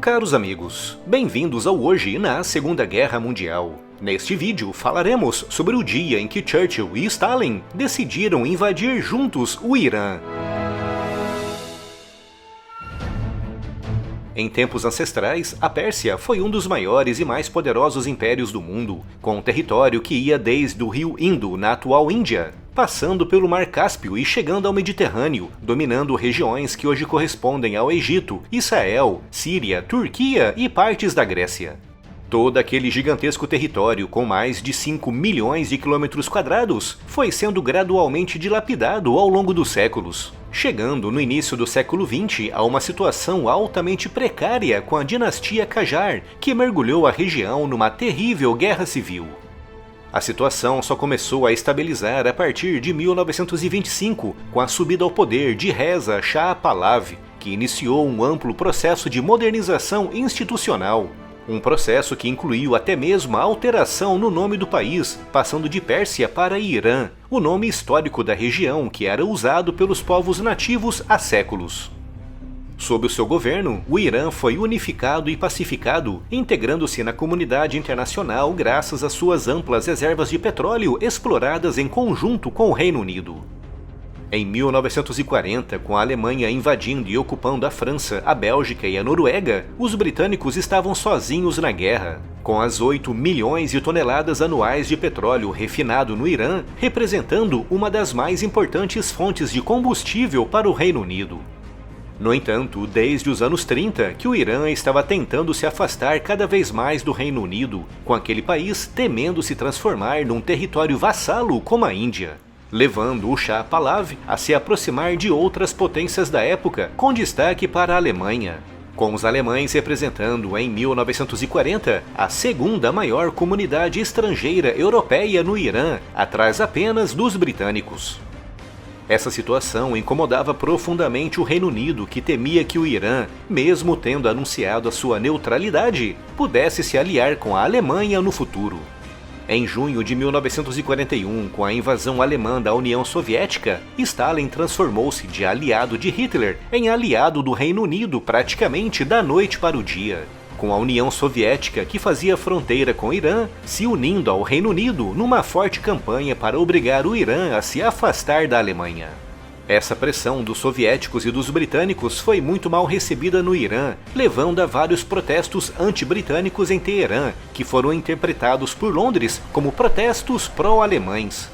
caros amigos, bem-vindos ao Hoje na Segunda Guerra Mundial. Neste vídeo falaremos sobre o dia em que Churchill e Stalin decidiram invadir juntos o Irã. Em tempos ancestrais, a Pérsia foi um dos maiores e mais poderosos impérios do mundo, com um território que ia desde o rio Indo, na atual Índia, passando pelo Mar Cáspio e chegando ao Mediterrâneo, dominando regiões que hoje correspondem ao Egito, Israel, Síria, Turquia e partes da Grécia. Todo aquele gigantesco território, com mais de 5 milhões de quilômetros quadrados, foi sendo gradualmente dilapidado ao longo dos séculos, chegando no início do século XX a uma situação altamente precária com a dinastia Qajar, que mergulhou a região numa terrível guerra civil. A situação só começou a estabilizar a partir de 1925, com a subida ao poder de Reza Shah Pahlavi, que iniciou um amplo processo de modernização institucional. Um processo que incluiu até mesmo a alteração no nome do país, passando de Pérsia para Irã, o nome histórico da região que era usado pelos povos nativos há séculos. Sob o seu governo, o Irã foi unificado e pacificado, integrando-se na comunidade internacional graças às suas amplas reservas de petróleo exploradas em conjunto com o Reino Unido. Em 1940, com a Alemanha invadindo e ocupando a França, a Bélgica e a Noruega, os britânicos estavam sozinhos na guerra, com as 8 milhões de toneladas anuais de petróleo refinado no Irã, representando uma das mais importantes fontes de combustível para o Reino Unido. No entanto, desde os anos 30, que o Irã estava tentando se afastar cada vez mais do Reino Unido, com aquele país temendo se transformar num território vassalo como a Índia, levando o Shah Pahlavi a se aproximar de outras potências da época, com destaque para a Alemanha, com os alemães representando em 1940 a segunda maior comunidade estrangeira europeia no Irã, atrás apenas dos britânicos. Essa situação incomodava profundamente o Reino Unido, que temia que o Irã, mesmo tendo anunciado a sua neutralidade, pudesse se aliar com a Alemanha no futuro. Em junho de 1941, com a invasão alemã da União Soviética, Stalin transformou-se de aliado de Hitler em aliado do Reino Unido praticamente da noite para o dia, com a União Soviética, que fazia fronteira com o Irã, se unindo ao Reino Unido numa forte campanha para obrigar o Irã a se afastar da Alemanha. Essa pressão dos soviéticos e dos britânicos foi muito mal recebida no Irã, levando a vários protestos anti-britânicos em Teherã, que foram interpretados por Londres como protestos pró-alemães.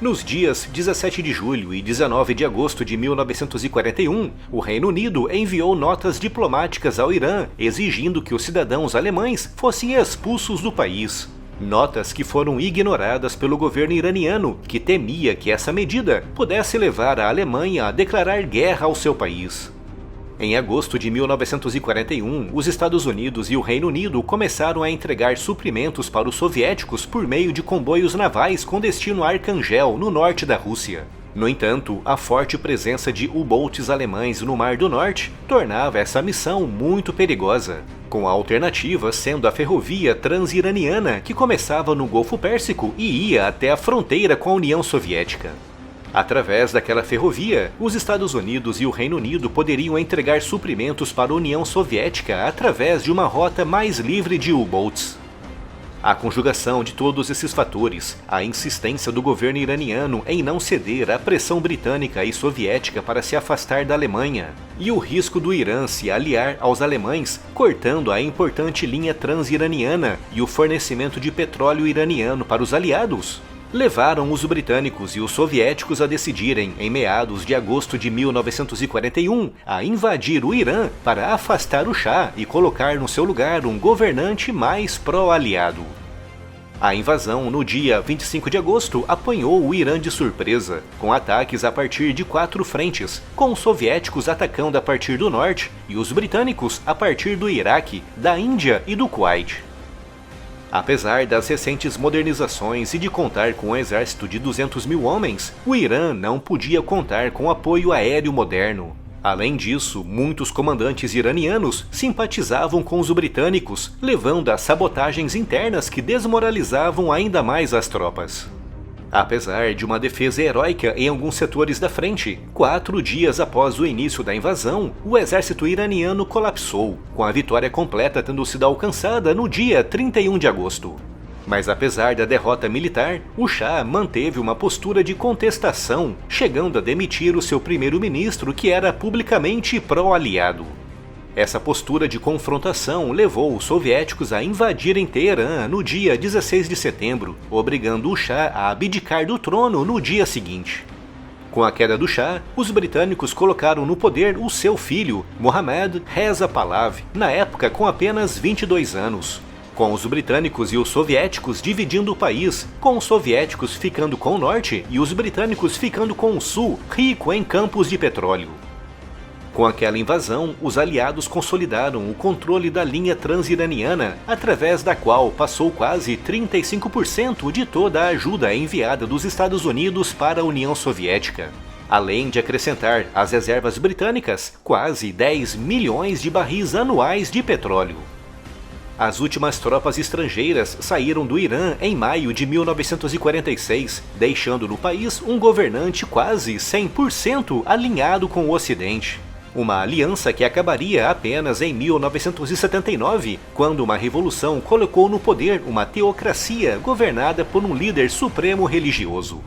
Nos dias 17 de julho e 19 de agosto de 1941, o Reino Unido enviou notas diplomáticas ao Irã exigindo que os cidadãos alemães fossem expulsos do país. Notas que foram ignoradas pelo governo iraniano, que temia que essa medida pudesse levar a Alemanha a declarar guerra ao seu país. Em agosto de 1941, os Estados Unidos e o Reino Unido começaram a entregar suprimentos para os soviéticos por meio de comboios navais com destino a Arkhangel, no norte da Rússia. No entanto, a forte presença de U-boats alemães no Mar do Norte tornava essa missão muito perigosa, com a alternativa sendo a ferrovia Transiraniana, que começava no Golfo Pérsico e ia até a fronteira com a União Soviética. Através daquela ferrovia, os Estados Unidos e o Reino Unido poderiam entregar suprimentos para a União Soviética através de uma rota mais livre de U-boats. A conjugação de todos esses fatores, a insistência do governo iraniano em não ceder à pressão britânica e soviética para se afastar da Alemanha, e o risco do Irã se aliar aos alemães, cortando a importante linha transiraniana e o fornecimento de petróleo iraniano para os aliados, levaram os britânicos e os soviéticos a decidirem, em meados de agosto de 1941, a invadir o Irã para afastar o Shah e colocar no seu lugar um governante mais pró-aliado. A invasão, no dia 25 de agosto, apanhou o Irã de surpresa, com ataques a partir de 4 frentes, com os soviéticos atacando a partir do norte e os britânicos a partir do Iraque, da Índia e do Kuwait. Apesar das recentes modernizações e de contar com um exército de 200 mil homens, o Irã não podia contar com apoio aéreo moderno. Além disso, muitos comandantes iranianos simpatizavam com os britânicos, levando a sabotagens internas que desmoralizavam ainda mais as tropas. Apesar de uma defesa heróica em alguns setores da frente, 4 dias após o início da invasão, o exército iraniano colapsou, com a vitória completa tendo sido alcançada no dia 31 de agosto. Mas apesar da derrota militar, o Shah manteve uma postura de contestação, chegando a demitir o seu primeiro-ministro, que era publicamente pró-aliado. Essa postura de confrontação levou os soviéticos a invadirem Teherã no dia 16 de setembro, obrigando o Shah a abdicar do trono no dia seguinte. Com a queda do Shah, os britânicos colocaram no poder o seu filho, Mohammad Reza Pahlavi, na época com apenas 22 anos. Com os britânicos e os soviéticos dividindo o país, com os soviéticos ficando com o norte e os britânicos ficando com o sul, rico em campos de petróleo. Com aquela invasão, os aliados consolidaram o controle da linha transiraniana, através da qual passou quase 35% de toda a ajuda enviada dos Estados Unidos para a União Soviética. Além de acrescentar às reservas britânicas quase 10 milhões de barris anuais de petróleo. As últimas tropas estrangeiras saíram do Irã em maio de 1946, deixando no país um governante quase 100% alinhado com o Ocidente. Uma aliança que acabaria apenas em 1979, quando uma revolução colocou no poder uma teocracia governada por um líder supremo religioso.